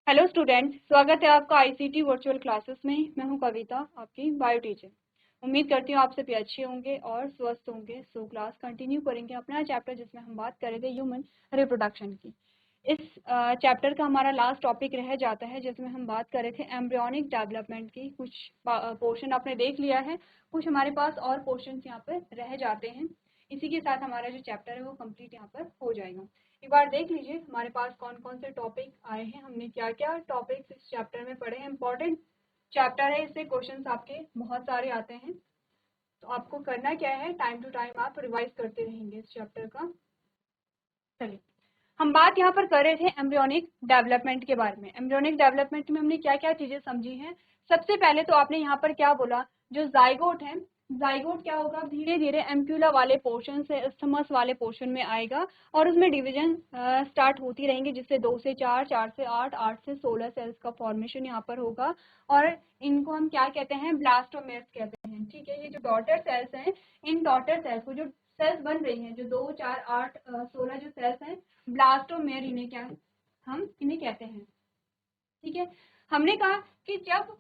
Hello student, स्वागत है आपका आईसीटी वर्चुअल क्लासेस में। मैं हूं कविता, आपकी बायो टीचर। उम्मीद करती हूं आप सभी अच्छे होंगे और स्वस्थ होंगे। सो क्लास कंटिन्यू करेंगे अपना चैप्टर जिसमें हम बात करेंगे ह्यूमन रिप्रोडक्शन की। इस चैप्टर का हमारा लास्ट टॉपिक रह जाता है जिसमें हम बात कर रहे थे एम्ब्रियोनिक डेवलपमेंट की। कुछ पोर्शन आपने देख लिया है, कुछ हमारे पास और पोर्शन यहाँ पर रह जाते हैं। इसी के साथ हमारा जो चैप्टर है वो कंप्लीट यहाँ पर हो जाएगा। एक बार देख लीजिए हमारे पास कौन कौन से टॉपिक आए हैं, हमने क्या क्या टॉपिक्स इस चैप्टर में पढ़े हैं। इंपॉर्टेंट चैप्टर है, इससे क्वेश्चंस आपके बहुत सारे आते हैं। तो आपको करना क्या है, टाइम टू टाइम आप रिवाइज करते रहेंगे इस चैप्टर का। चलिए, हम बात यहाँ पर कर रहे थे एम्ब्रियोनिक डेवलपमेंट के बारे में। एम्ब्रियोनिक डेवलपमेंट में हमने क्या क्या चीजें समझी हैं। सबसे पहले तो आपने यहाँ पर क्या बोला, जो जाइगोट है, जाइगोट क्या होगा, धीरे धीरे एम्प्यूला वाले पोर्शन से स्टमस वाले पोर्शन में आएगा और उसमें डिवीजन स्टार्ट होती रहेंगी, जिससे 2 से 4, 4 से 8, 8 से 16 सेल्स का फॉर्मेशन यहाँ पर होगा। और इनको हम क्या कहते हैं, ब्लास्टोमेर्स कहते हैं। ठीक है, ये जो डॉटर सेल्स हैं, इन डॉटर सेल्स को, जो सेल्स बन रही हैं, जो 2, 4, 8, 16 जो सेल्स हैं, ब्लास्टोमेर इन्हें क्या हम इन्हें कहते हैं। ठीक है, हमने कहा कि जब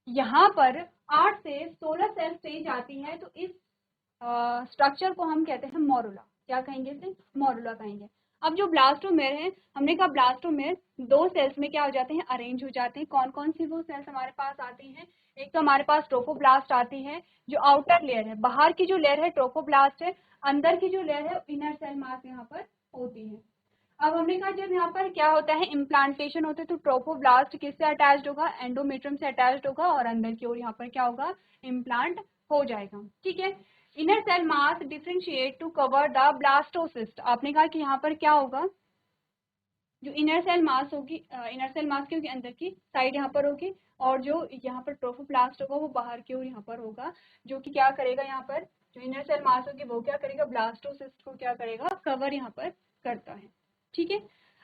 यहाँ पर 8 से 16 सेल स्टेज आती है तो इस स्ट्रक्चर को हम कहते हैं मोरुला। क्या कहेंगे इसे, मोरुला कहेंगे। अब जो ब्लास्टोमेर है, हमने कहा ब्लास्टोमेर 2 सेल्स में क्या हो जाते हैं, अरेंज हो जाते हैं। कौन कौन सी वो सेल्स हमारे पास आती हैं, एक तो हमारे पास ट्रोफोब्लास्ट आती है, जो आउटर लेयर है, बाहर की जो लेयर है ट्रोफोब्लास्ट है, अंदर की जो लेयर है इनर सेल मास यहाँ पर होती है। अब हमने कहा जब यहाँ पर क्या होता है, इम्प्लांटेशन होता है, तो ट्रोफोब्लास्ट किससे अटैच्ड होगा, एंडोमेट्रियम से अटैच्ड होगा और अंदर की ओर यहाँ पर क्या होगा, इम्प्लांट हो जाएगा। ठीक है, inner cell mass differentiate to cover the blastocyst. आपने कहा कि यहाँ पर क्या होगा, जो इनर सेल मास होगी, इनर सेल मास की अंदर की साइड यहाँ पर होगी, और जो यहाँ पर ट्रोफोप्लास्ट होगा वो बाहर की ओर यहाँ पर होगा, जो कि क्या करेगा, यहाँ पर जो इनर सेल मास होगी वो क्या करेगा, ब्लास्टोसिस्ट को क्या करेगा, कवर यहाँ पर करता है। ठीक है,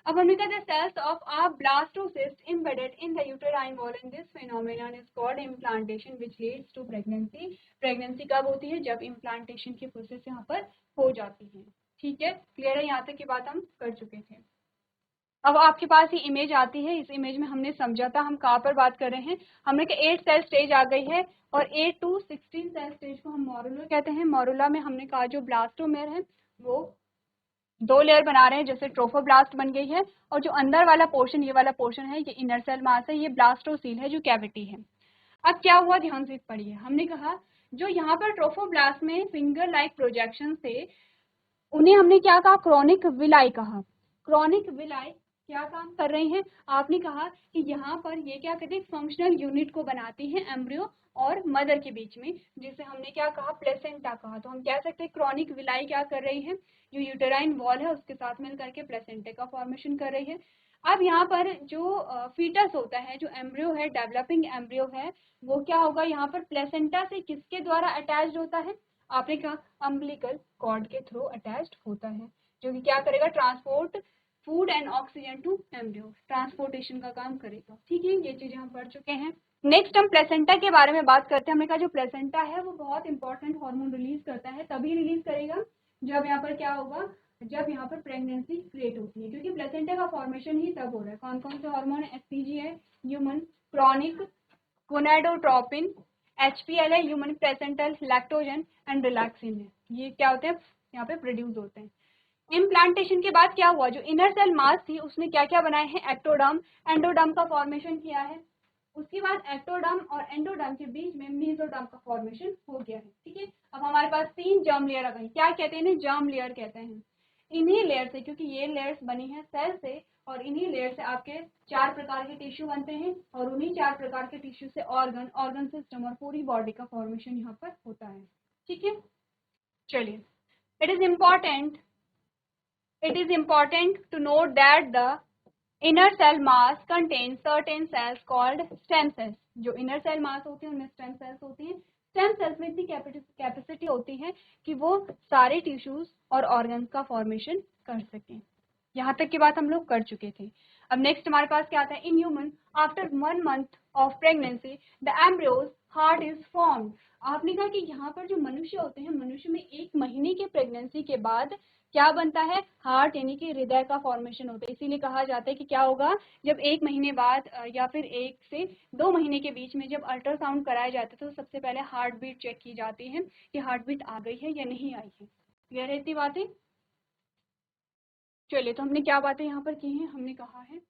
अब हमने कहा cells of a blastocyst embedded in the uterine wall in this phenomenon is called implantation which leads to pregnancy। Pregnancy कब होती है, जब इम्प्लांटेशन की प्रोसेस यहाँ पर हो जाती है। ठीक है, क्लियर है, यहाँ तक की बात हम कर चुके थे। अब आपके पास ये इमेज आती है, इस इमेज में हमने समझा था हम कहाँ पर बात कर रहे हैं। हमने कहा 8 सेल स्टेज आ गई है और 8 to 16 सेल स्टेज को हम मोरुला कहते हैं। मोरुला में हमने कहा जो ब्लास्टोमेर है वो 2 लेयर बना रहे हैं, जैसे ट्रोफोब्लास्ट बन गई है, और जो अंदर वाला पोर्शन, ये वाला पोर्शन है, ये इनर सेल मास है, ये ब्लास्टोसील है जो कैविटी है। अब क्या हुआ, ध्यान से पढ़िए। हमने कहा जो यहाँ पर ट्रोफोब्लास्ट में फिंगर लाइक प्रोजेक्शन थे, उन्हें हमने क्या कहा, क्रॉनिक विलाई कहा। क्रॉनिक विलाई क्या काम कर रही हैं, आपने कहा कि यहाँ पर ये क्या कहते हैं, फंक्शनल यूनिट को बनाती हैं एम्ब्रियो और मदर के बीच में, जिसे हमने क्या कहा, प्लेसेंटा कहा। तो हम कह सकते हैं क्रॉनिक विलाई क्या कर रही है, जो यूटेराइन वॉल है उसके साथ मिल करके प्लेसेंटा का फॉर्मेशन कर रही है। अब यहाँ पर जो फीटस होता है, जो एम्ब्रियो है, डेवलपिंग एम्ब्रियो है, वो क्या होगा, यहाँ पर प्लेसेंटा से किसके द्वारा अटैच्ड होता है, आपने कहा अम्बिलिकल कॉर्ड के थ्रू अटैच्ड होता है, जो कि क्या करेगा, transport food and oxygen to embryo, transportation का काम करेगा। ठीक है, ये चीजें हम पढ़ चुके हैं। नेक्स्ट हम प्लेसेंटा के बारे में बात करते हैं। हमने कहा जो प्लेसेंटा है वो बहुत इंपॉर्टेंट हार्मोन रिलीज करता है, तभी रिलीज करेगा जब यहाँ पर क्या होगा, जब यहाँ पर प्रेगनेंसी क्रिएट होती है, क्योंकि प्लेसेंटा का फॉर्मेशन ही तब हो रहा है। कौन कौन से हार्मोन है, एचसीजी है, ह्यूमन क्रॉनिक गोनाडोट्रोपिन, HPL है, human placental lactogen and relaxin है, ये क्या होते हैं, यहाँ पे प्रोड्यूस होते हैं। इम्प्लांटेशन के बाद क्या हुआ, जो इनर सेल मास थी उसने क्या क्या बनाए हैं, एक्टोडर्म, एंडोडर्म का फॉर्मेशन किया है। उसके बाद एक्टोडर्म और एंडोडर्म के बीच में मेसोडर्म का फॉर्मेशन हो गया है। ठीक है, अब हमारे पास 3 जर्म लेयर आ गई। क्या कहते हैं इन्हें, जर्म लेयर कहते हैं। इन्हीं लेयर से, क्योंकि ये लेयर्स बनी है सेल से, और इन्हीं लेयर से आपके 4 प्रकार के टिश्यू बनते हैं, और उन्हीं 4 प्रकार के टिश्यू से ऑर्गन सिस्टम और पूरी बॉडी का फॉर्मेशन यहाँ पर होता है। ठीक है, चलिए, it is important to note that the inner cell mass contains certain cells called stem cells। जो inner cell mass होती है उनमें stem cells होती हैं। stem cells में इतनी कैपेसिटी होती है कि वो सारे टिश्यूज और ऑर्गन्स का फॉर्मेशन कर सकें। यहाँ तक की बात हम लोग कर चुके थे। अब नेक्स्ट हमारे पास क्या आता है, in human after 1 month of pregnancy the embryos heart is formed. आपने कहा कि यहाँ पर जो मनुष्य होते हैं, मनुष्य में 1 महीने के प्रेगनेंसी के बाद क्या बनता है, हार्ट यानी कि हृदय का फॉर्मेशन होता है। इसीलिए कहा जाता है कि क्या होगा, जब 1 महीने बाद या फिर 1 से 2 महीने के बीच में जब अल्ट्रासाउंड कराया जाता है तो सबसे पहले हार्ट बीट चेक की जाती है कि हार्ट बीट आ गई है या नहीं आई है। क्लियर है इतनी बातें? चलिए, तो हमने क्या बातें यहाँ पर की हैं, हमने कहा है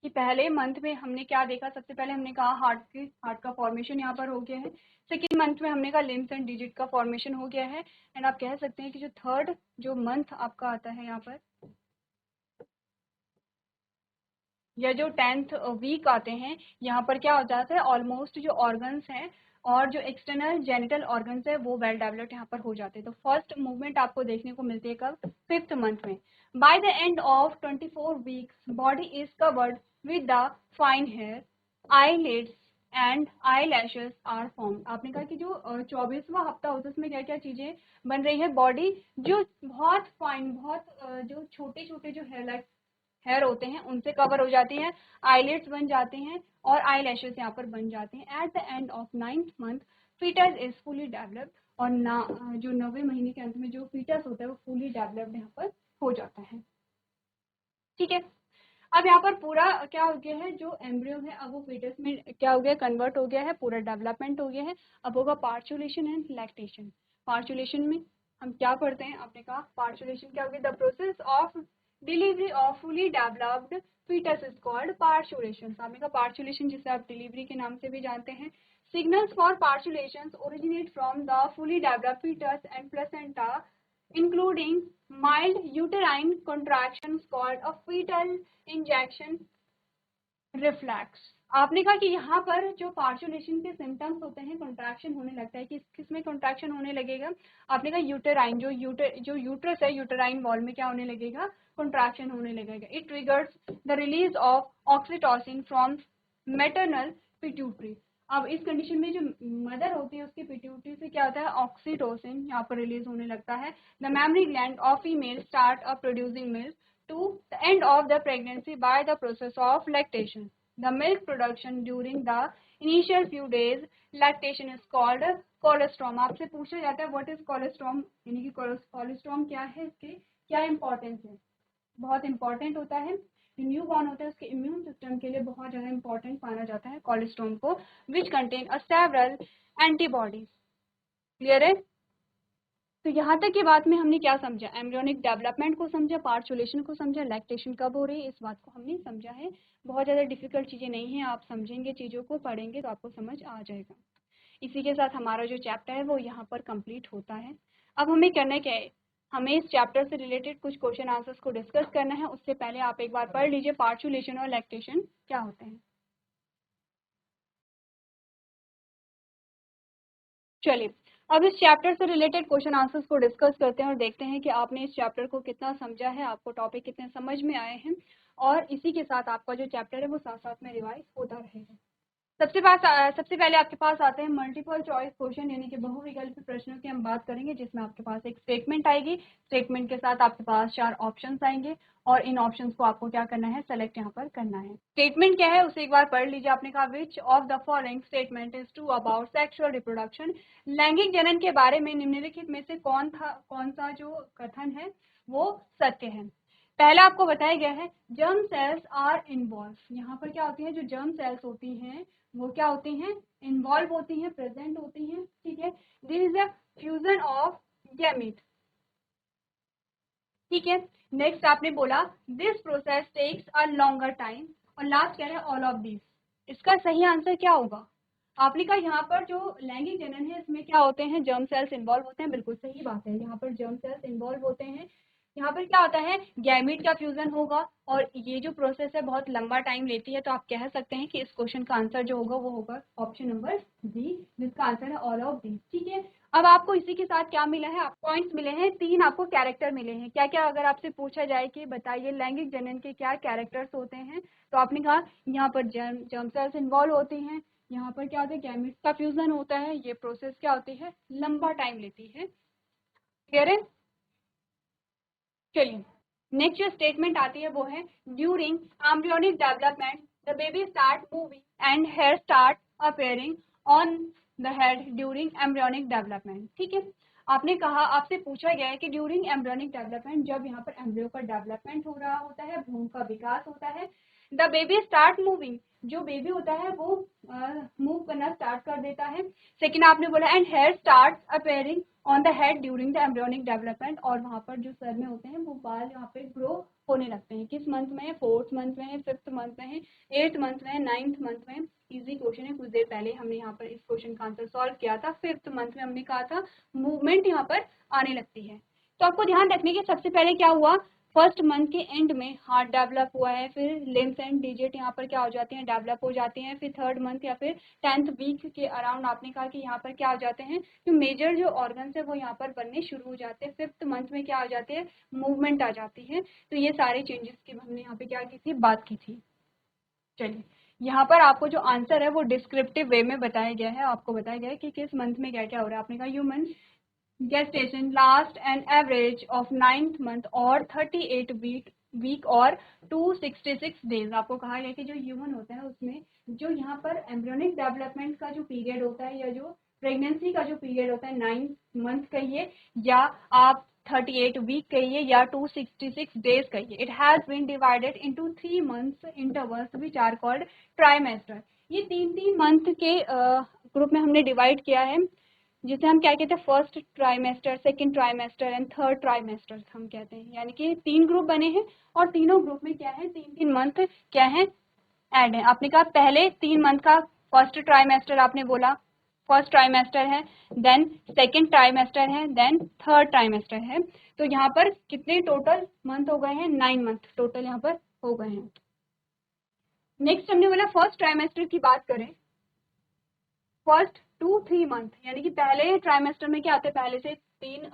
कि पहले मंथ में हमने क्या देखा, सबसे पहले हमने कहा हार्ट का फॉर्मेशन यहाँ पर हो गया है। सेकेंड मंथ में हमने कहा लिम्स एंड डिजिट का फॉर्मेशन हो गया है। एंड आप कह सकते हैं कि जो थर्ड जो मंथ आपका आता है यहाँ पर, या जो 10th वीक आते हैं, यहाँ पर क्या हो जाता है, ऑलमोस्ट जो ऑर्गन्स हैं और जो एक्सटर्नल जेनिटल ऑर्गन्स है वो वेल डेवलप्ड यहाँ पर हो जाते हैं। तो फर्स्ट मूवमेंट आपको देखने को मिलती है कब, 5th मंथ में। By the end of 24 weeks body is covered with the fine hair, eyelids and eyelashes are form. आपने कहा कि जो 24वां हफ्ता होता है उसमें क्या क्या चीजें बन रही है, बॉडी जो बहुत फाइन, बहुत जो छोटे छोटे जो हेयर होते हैं उनसे कवर हो जाती है, आईलिड्स बन जाते हैं और आई लैशेस यहाँ पर बन जाते हैं। At the end of 9th month fetus is fully developed, और जो 9वें महीने के अंत में जो फीटस होता है वो फुली डेवलप्ड यहाँ पर हो जाता है। ठीक है, अब यहाँ पर पूरा क्या हो गया है, जो एम्ब्रियो है अब वो फीटस में क्या हो गया, कन्वर्ट हो गया है, पूरा डेवलपमेंट हो गया है। अब होगा पार्चुलेशन एंड लैक्टेशन। पार्चुलेशन में हम क्या पढ़ते हैं, आपने कहा पार्चुलेशन क्या होगी, the process of delivery of fully developed foetus is called parturition. आपने कहा पार्चुलेशन जिसे आप डिलीवरी के नाम से भी जानते हैं। Signals for parturition originate from the fully developed fetus and placenta including mild uterine contractions called a fetal injection reflex। आपने कहा कि यहाँ पर जो पार्चुलेशन के सिम्टम्स होते हैं, कंट्रैक्शन होने लगता है, किस में कंट्रैक्शन होने लगेगा, आपने कहा यूटेराइन, जो यूट्रस है, यूटेराइन वॉल में क्या होने लगेगा, कंट्रैक्शन होने लगेगा। It triggers the release of oxytocin from maternal pituitary. अब इस कंडीशन में जो मदर होती है उसकी पिट्यूटरी से क्या होता है, ऑक्सीटोसिन यहाँ पर रिलीज होने लगता है। The mammary gland of female start a producing milk to the end of the pregnancy by the process of lactation. The milk production during the initial few days lactation is called colostrum। आपसे पूछा जाता है what is colostrum, यानी कि colostrum क्या है, इसके क्या इंपॉर्टेंस है, बहुत इंपॉर्टेंट होता है। न्यू बॉर्न होता है उसके इम्यून सिस्टम के लिए बहुत ज़्यादा इंपॉर्टेंट माना जाता है कोलेस्ट्रॉम को, which contain a several antibodies. Clear है? तो यहाँ तक की बात में हमने क्या समझा, एम्ब्रियोनिक डेवलपमेंट को समझा, पार्चुलेशन को समझा, लैक्टेशन कब हो रही है इस बात को हमने समझा है। बहुत ज़्यादा डिफिकल्ट चीज़ें नहीं हैं, आप समझेंगे चीज़ों को, पढ़ेंगे तो आपको समझ आ जाएगा। इसी के साथ हमारा जो चैप्टर है वो यहाँ पर कंप्लीट होता है। अब हमें करना क्या है, हमें इस चैप्टर से रिलेटेड कुछ क्वेश्चन आंसर्स को डिस्कस करना है। उससे पहले आप एक बार पढ़ लीजिए पार्चुलेशन और लैक्टेशन क्या होते हैं। चलिए, अब इस चैप्टर से रिलेटेड क्वेश्चन आंसर्स को डिस्कस करते हैं और देखते हैं कि आपने इस चैप्टर को कितना समझा है, आपको टॉपिक कितने समझ में आए हैं, और इसी के साथ आपका जो चैप्टर है वो साथ साथ में रिवाइज होता रहेगा। सबसे पहले आपके पास आते हैं मल्टीपल चॉइस क्वेश्चन, यानी कि बहुविकल्पी प्रश्नों की हम बात करेंगे, जिसमें आपके पास एक स्टेटमेंट आएगी, स्टेटमेंट के साथ आपके पास 4 ऑप्शंस आएंगे और इन ऑप्शंस को आपको क्या करना है, सेलेक्ट यहाँ पर करना है। स्टेटमेंट क्या है उसे एक बार पढ़ लीजिए। आपने कहा विच of the following statement is true about sexual reproduction. लैंगिक जनन के बारे में निम्नलिखित में से कौन सा जो कथन है वो सत्य है। पहला आपको बताया गया है जर्म सेल्स आर इन्वॉल्व। यहाँ पर क्या होती है, जो जर्म सेल्स होती हैं वो क्या होती हैं, इन्वॉल्व होती हैं, प्रेजेंट होती हैं। ठीक है, this is a fusion of gamete. ठीक है, नेक्स्ट आपने बोला this process takes a longer time, और लास्ट कह रहे हैं ऑल ऑफ दिस। इसका सही आंसर क्या होगा, आपने कहा यहाँ पर जो लैंगिक जनन है इसमें क्या होते हैं, जर्म सेल्स इन्वॉल्व होते हैं। बिल्कुल सही बात है, यहाँ पर जर्म सेल्स इन्वॉल्व होते हैं। यहाँ पर क्या होता है, गैमीट का फ्यूजन होगा, और ये जो प्रोसेस है बहुत लंबा टाइम लेती है। तो आप कह सकते हैं कि इस क्वेश्चन का आंसर जो होगा वो होगा ऑप्शन नंबर डी, जिसका आंसर है ऑल ऑफ दी। ठीक है, अब आपको इसी के साथ क्या मिला है, पॉइंट्स मिले हैं, 3 आपको कैरेक्टर मिले हैं। क्या क्या, अगर आपसे पूछा जाए कि बताइए लैंगिक जनन के क्या कैरेक्टर्स होते हैं, तो आपने कहा यहाँ पर जर्म सेल्स इन्वॉल्व होती हैं, यहाँ पर क्या होता है, गैमेट्स का फ्यूजन होता है, ये प्रोसेस क्या होती है, लंबा टाइम लेती है। क्लियर है? चलिए, नेक्स्ट जो स्टेटमेंट आती है वो है during embryonic development the baby start moving and hair start appearing on the head during embryonic development. ठीक है, आपने कहा, आपसे पूछा गया है कि ड्यूरिंग एम्ब्रियोनिक डेवलपमेंट, जब यहाँ पर एम्ब्रियो का डेवलपमेंट हो रहा होता है, भ्रूण का विकास होता है, द बेबी स्टार्ट मूविंग, जो बेबी होता है वो मूव करना स्टार्ट कर देता है। सेकेंड आपने बोला and hair start appearing on the head during the embryonic development, और वहाँ पर जो सर में होते हैं वो बाल यहाँ पे ग्रो होने लगते हैं। किस मंथ में है? 4th मंथ में है, 5th मंथ में है, 8th मंथ में है, 9th मंथ में। इजी क्वेश्चन है, कुछ देर पहले हमने यहाँ पर इस क्वेश्चन का आंसर सॉल्व किया था। 5th मंथ में हमने कहा था मूवमेंट यहाँ पर आने लगती है। तो आपको ध्यान रखने की, सबसे पहले क्या हुआ, फर्स्ट मंथ के एंड में हार्ट डेवलप हुआ है, फिर लिम्स एंड डिजिट यहाँ पर क्या हो जाते हैं, डेवलप हो जाते हैं। फिर 3rd मंथ या फिर 10th वीक के अराउंड आपने कहा कि यहाँ पर क्या हो जाते हैं, जो मेजर जो ऑर्गन्स है वो यहाँ पर बनने शुरू हो जाते हैं। 5th मंथ में क्या हो जाते हैं, मूवमेंट आ जाती है। तो ये सारे चेंजेस की हमने यहाँ पे क्या की थी, बात की थी। चलिए, यहाँ पर आपको जो आंसर है वो डिस्क्रिप्टिव वे में बताया गया है, आपको बताया गया है कि किस मंथ में क्या क्या हो रहा है। आपने कहा human gestation last an average of 9th month और 38 वीक और 266 डेज। आपको कहा गया कि जो ह्यूमन होता है उसमें जो यहाँ पर एम्ब्रियोनिक डेवलपमेंट का जो पीरियड होता है, या जो प्रेगनेंसी का जो पीरियड होता है, 9 मंथ कहिए या आप 38 वीक कहिए या 266 डेज कहिए, it has been divided into 3 months intervals which are called trimester. ये 3 मंथ के ग्रुप में हमने डिवाइड किया है, जिसे हम क्या कहते हैं, first trimester, second trimester and 3rd trimester हम कहते हैं। यानी कि 3 ग्रुप बने हैं और तीनों ग्रुप में क्या है, 3 मंथ क्या है, ऐड है। आपने कहा पहले 3 मंथ का फर्स्ट ट्राइमेस्टर आपने बोला, फर्स्ट ट्राइमेस्टर है, देन सेकंड ट्राइमेस्टर है, देन 3rd ट्राइमेस्टर है। तो यहाँ पर कितने टोटल मंथ हो गए हैं, 9 मंथ टोटल यहाँ पर हो गए हैं। नेक्स्ट हमने बोला फर्स्ट ट्राइमेस्टर की बात करें, फर्स्ट 2-3 मंथ, यानी कि पहले ट्राइमेस्टर में क्या आते हैं, पहले से 3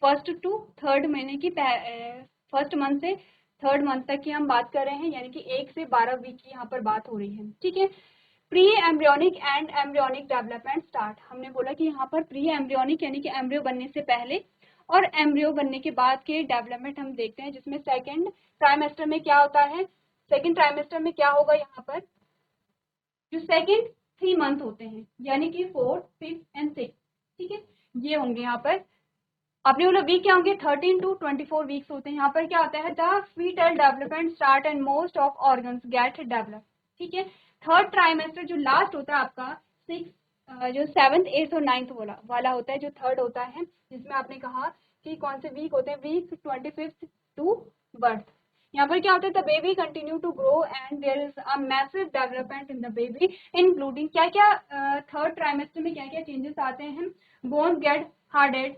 फर्स्ट टू 3rd महीने की फर्स्ट मंथ से 3rd मंथ तक की हम बात कर रहे हैं, यानी कि 1 से 12 वीक की यहाँ पर बात हो रही है। ठीक है, pre embryonic and embryonic development start. हमने बोला कि यहाँ पर प्री एम्ब्रियोनिक यानी कि एम्ब्रियो बनने से पहले और एम्ब्रियो बनने के बाद के डेवलपमेंट हम देखते हैं, जिसमें सेकेंड ट्राइमेस्टर में क्या होता है, सेकेंड ट्राइमेस्टर में क्या होगा, यहाँ पर जो सेकेंड 3 मंथ होते हैं, यानी कि 4th, 5th एंड 6th। ठीक है, ये होंगे यहाँ पर। आपने बोला वीक क्या होंगे, 13 to 24 वीक्स होते हैं। यहाँ पर क्या होता है, the fetal development start and most of organs get develop. ठीक है, 3rd ट्राइमेस्टर जो लास्ट होता है आपका 6 जो 7th, 8th और 9th वाला होता है, जो 3rd होता है, जिसमें आपने कहा कि कौन से वीक होते हैं, वीक 25th टू बर्थ। यहाँ पर क्या होता है, the baby continue to grow and there is a massive development in the baby, including क्या क्या 3rd ट्राइमेस्टर में क्या क्या चेंजेस आते हैं, bone get hardened,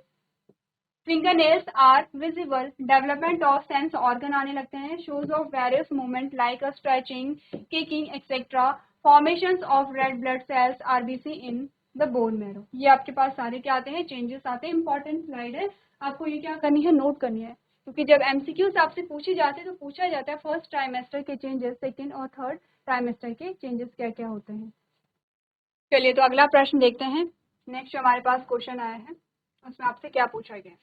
fingernails are visible, development of sense organ आने लगते हैं, shows of various movement like a stretching, kicking, etc. Formations of red blood cells RBC in the bone marrow। ये आपके पास सारे क्या आते हैं, चेंजेस आते हैं। इंपॉर्टेंट स्लाइड है, आपको ये क्या करनी है, नोट करनी है, क्योंकि जब एमसीक्यूज आपसे पूछे जाते हैं तो पूछा जाता है फर्स्ट ट्राइमेस्टर के चेंजेस, सेकेंड और 3rd ट्राइमेस्टर के चेंजेस क्या क्या होते हैं। चलिए, तो अगला प्रश्न देखते हैं। नेक्स्ट हमारे पास क्वेश्चन आया है, उसमें आपसे क्या पूछा गया है।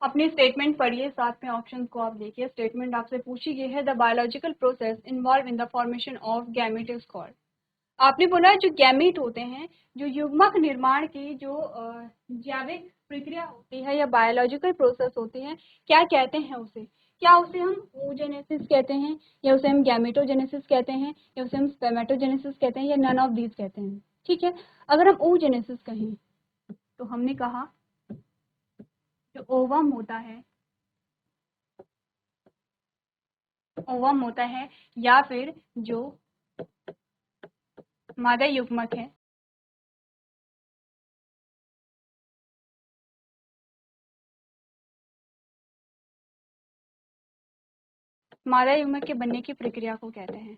अपनी स्टेटमेंट पढ़िए, साथ में ऑप्शन को आप देखिए। स्टेटमेंट आपसे पूछी गई है, the biological process involve in the formation of gamete is called. आपने बोला जो गैमेट होते हैं, जो युग्मक निर्माण की जो जैविक प्रक्रिया होती है या बायोलॉजिकल प्रोसेस होती है, क्या कहते हैं उसे, क्या उसे हम oogenesis कहते हैं, या उसे हम गैमेटोजेनेसिस कहते हैं, या उसे हम स्पर्मेटोजेनेसिस कहते हैं, या नन ऑफ दीज कहते हैं। ठीक है, अगर हम oogenesis कहें तो हमने कहा जो ओवम होता है या फिर जो मादा युग्मक है, मादा युग्मक के बनने की प्रक्रिया को कहते हैं,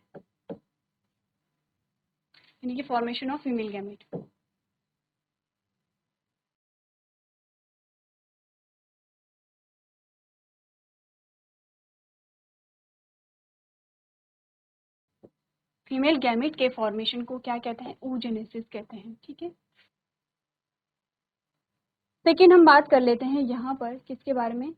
यानी कि formation of female gamete. Female gamete के फॉर्मेशन को क्या कहते हैं, oogenesis कहते हैं। ठीक है, सेकेंड हम बात कर लेते हैं यहाँ पर किसके बारे में,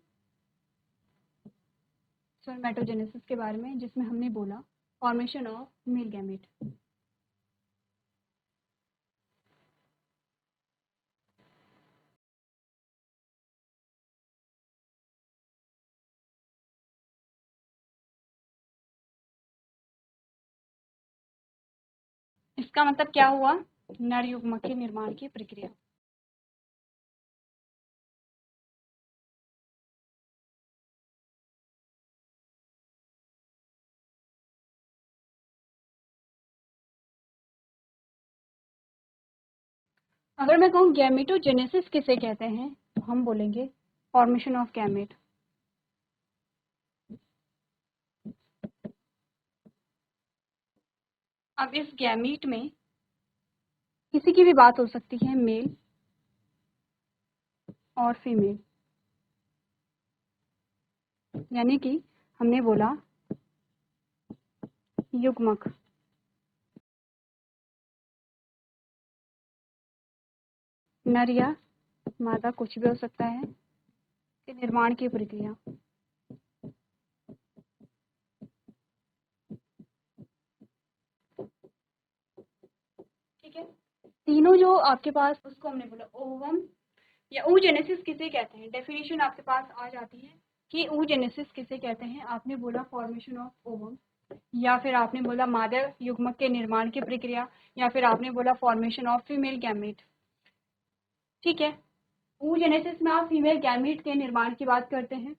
स्पर्मेटोजेनेसिस के बारे में, जिसमें हमने बोला फॉर्मेशन ऑफ मेल गैमेट। इसका मतलब क्या हुआ? नर युग्मक के निर्माण की प्रक्रिया। अगर मैं कहूँ गैमेटोजेनेसिस किसे कहते हैं, तो हम बोलेंगे फॉर्मेशन ऑफ गैमेट। अब इस गैमीट में किसी की भी बात हो सकती है, मेल और फीमेल, यानी कि हमने बोला युग्मक। नर या मादा कुछ भी हो सकता है, के निर्माण की प्रक्रिया। ठीक है, तीनों जो आपके पास, उसको हमने बोला ओवम या oogenesis किसे कहते हैं। डेफिनेशन आपके पास आ जाती है कि oogenesis किसे कहते हैं। आपने बोला फॉर्मेशन ऑफ ओवम, या फिर आपने बोला मादा युग्मक के निर्माण की प्रक्रिया, या फिर आपने बोला फॉर्मेशन ऑफ फीमेल गैमेट। ठीक है, oogenesis में आप फीमेल गैमेट के निर्माण की बात करते हैं।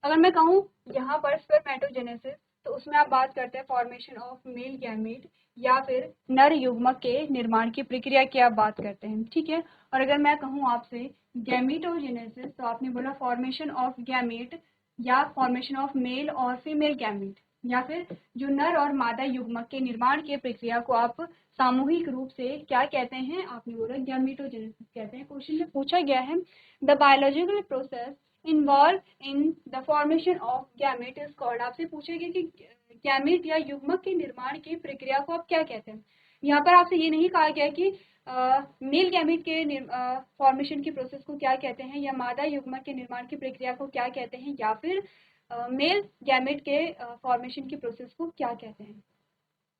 अगर मैं कहूँ यहाँ पर स्पर्मेटोजेनेसिस, तो उसमें आप बात करते हैं फॉर्मेशन ऑफ मेल गैमेट या फिर नर युग्मक के निर्माण की प्रक्रिया की आप बात करते हैं। ठीक है, और अगर मैं कहूँ आपसे गैमेटोजेनेसिस, तो आपने बोला फॉर्मेशन ऑफ गैमेट या फॉर्मेशन ऑफ मेल और फीमेल गैमेट, या फिर जो नर और मादा युग्मक के निर्माण की प्रक्रिया को आप सामूहिक रूप से क्या कहते हैं, आपने बोला गैमेटोजेनेसिस कहते हैं। क्वेश्चन में पूछा गया है the biological process involve in the formation of gamete is called. आपसे पूछेगा कि गैमेट या युग्मक के निर्माण की प्रक्रिया को आप क्या कहते हैं। यहाँ पर आपसे ये नहीं कहा गया कि मेल गैमेट के फॉर्मेशन की प्रोसेस को क्या कहते हैं, या मादा युग्मक के निर्माण की प्रक्रिया को क्या कहते हैं, या फिर मेल गैमेट के फॉर्मेशन की प्रोसेस को क्या कहते हैं।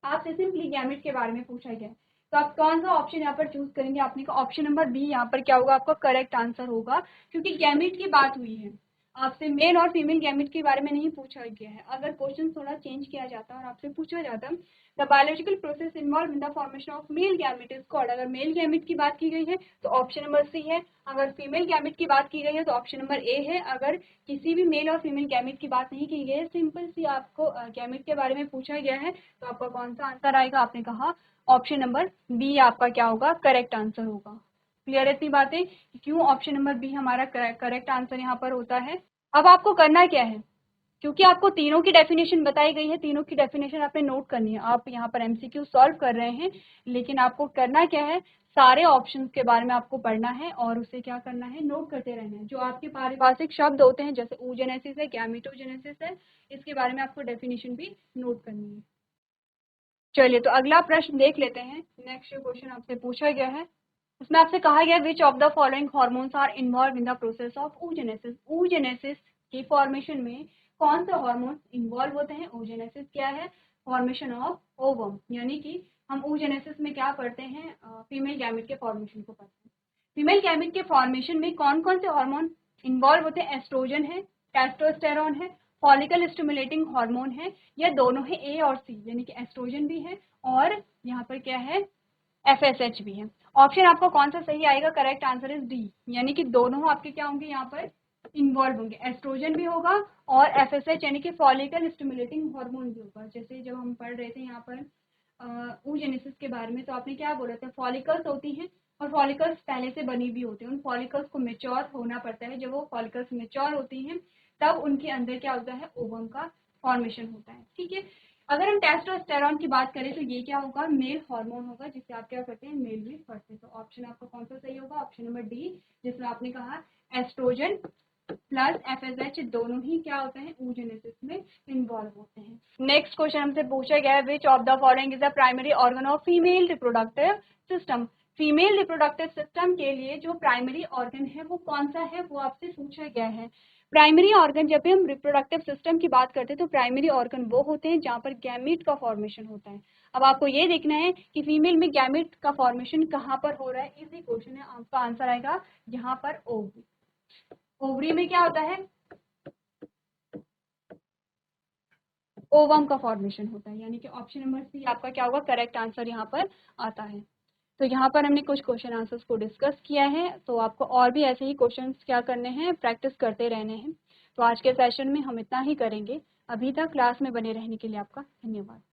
आपसे सिंपली गैमेट के बारे में पूछा गया, तो आप कौन सा ऑप्शन यहाँ पर चूज करेंगे। आपने कहा ऑप्शन नंबर बी यहाँ पर क्या होगा, आपका करेक्ट आंसर होगा, क्योंकि गैमेट की बात हुई है। आपसे मेल और फीमेल गैमेट के बारे में नहीं पूछा गया है। अगर क्वेश्चन थोड़ा चेंज किया जाता और आपसे पूछा जाता the biological process involve in the formation of male gamete is called, अगर मेल गैमेट की बात की गई है तो ऑप्शन नंबर सी है। अगर फीमेल गैमेट की बात की गई है तो ऑप्शन नंबर ए है। अगर किसी भी मेल और फीमेल गैमेट की बात नहीं की गई है, सिंपल सी आपको गैमेट के बारे में पूछा गया है, तो आपका कौन सा आंसर आएगा। आपने कहा ऑप्शन नंबर बी आपका क्या होगा, करेक्ट आंसर होगा। क्लियर है इतनी बातें, क्यों ऑप्शन नंबर बी हमारा करेक्ट आंसर यहाँ पर होता है। अब आपको करना क्या है, क्योंकि आपको तीनों की डेफिनेशन बताई गई है, तीनों की डेफिनेशन आपने नोट करनी है। आप यहाँ पर एमसीक्यू सॉल्व कर रहे हैं, लेकिन आपको करना क्या है, सारे ऑप्शंस के बारे में आपको पढ़ना है और उसे क्या करना है, नोट करते रहना है। जो आपके पारिभाषिक शब्द होते हैं, जैसे oogenesis है, गैमेटोजेनेसिस है, इसके बारे में आपको डेफिनेशन भी नोट करनी है। चलिए, तो अगला प्रश्न देख लेते हैं। नेक्स्ट क्वेश्चन आपसे पूछा गया है, उसमें आपसे कहा गया which of the following hormones are involve in the process of oogenesis। oogenesis की फॉर्मेशन में कौन से हार्मोन इन्वॉल्व होते हैं। oogenesis क्या है, फॉर्मेशन ऑफ ओवम, यानी कि हम oogenesis में क्या पढ़ते हैं, फीमेल गैमेट के फॉर्मेशन को पढ़ते हैं। फीमेल गैमेट के फॉर्मेशन में कौन कौन से हार्मोन इन्वॉल्व होते हैं। एस्ट्रोजन है, टेस्टोस्टेरोन है, फॉलिकल स्टिमुलेटिंग हार्मोन है, या दोनों है, ए और सी, यानी कि एस्ट्रोजन भी है और यहाँ पर क्या है, FSH भी है। ऑप्शन आपका कौन सा सही आएगा, करेक्ट आंसर इज डी, यानी कि दोनों आपके क्या होंगे, यहाँ पर इन्वॉल्व होंगे। एस्ट्रोजन भी होगा और FSH यानी कि फॉलिकल स्टिमुलेटिंग हार्मोन भी होगा। जैसे जब हम पढ़ रहे थे यहाँ पर oogenesis के बारे में, तो आपने क्या बोला था, फॉलिकल्स होती हैं और फॉलिकल्स पहले से बनी भी होती हैं। उन फॉलिकल्स को मेच्योर होना पड़ता है। जब वो फॉलिकल्स मेच्योर होती हैं तब उनके अंदर क्या होता है, ओवम का फॉर्मेशन होता है। ठीक है, अगर हम टेस्टोस्टेरोन की बात करें तो ये क्या होगा, मेल हार्मोन होगा, जिससे आप क्या करते हैं, मेल भी पढ़ते हैं। तो ऑप्शन आपका कौन सा सही होगा, ऑप्शन नंबर डी, जिसमें आपने कहा एस्ट्रोजन प्लस FSH दोनों ही क्या होते हैं, oogenesis में इन्वॉल्व होते हैं। नेक्स्ट क्वेश्चन हमसे पूछा गया है विच of the following is the primary organ of female reproductive system. Female reproductive system के लिए जो प्राइमरी ऑर्गन है वो कौन सा है, वो आपसे पूछा गया है। प्राइमरी ऑर्गन, जब भी हम रिप्रोडक्टिव सिस्टम की बात करते हैं तो प्राइमरी ऑर्गन वो होते हैं जहाँ पर गैमीट का फॉर्मेशन होता है। अब आपको ये देखना है कि फीमेल में गैमीट का फॉर्मेशन कहाँ पर हो रहा है। इजी क्वेश्चन है, आपका आंसर आएगा यहाँ पर ओवरी। ओवरी में क्या होता है, ओवम का फॉर्मेशन होता है, यानी कि ऑप्शन नंबर सी आपका क्या होगा, करेक्ट आंसर यहाँ पर आता है। तो यहाँ पर हमने कुछ क्वेश्चन आंसर्स को डिस्कस किया है, तो आपको और भी ऐसे ही क्वेश्चंस क्या करने हैं, प्रैक्टिस करते रहने हैं। तो आज के सेशन में हम इतना ही करेंगे। अभी तक क्लास में बने रहने के लिए आपका धन्यवाद।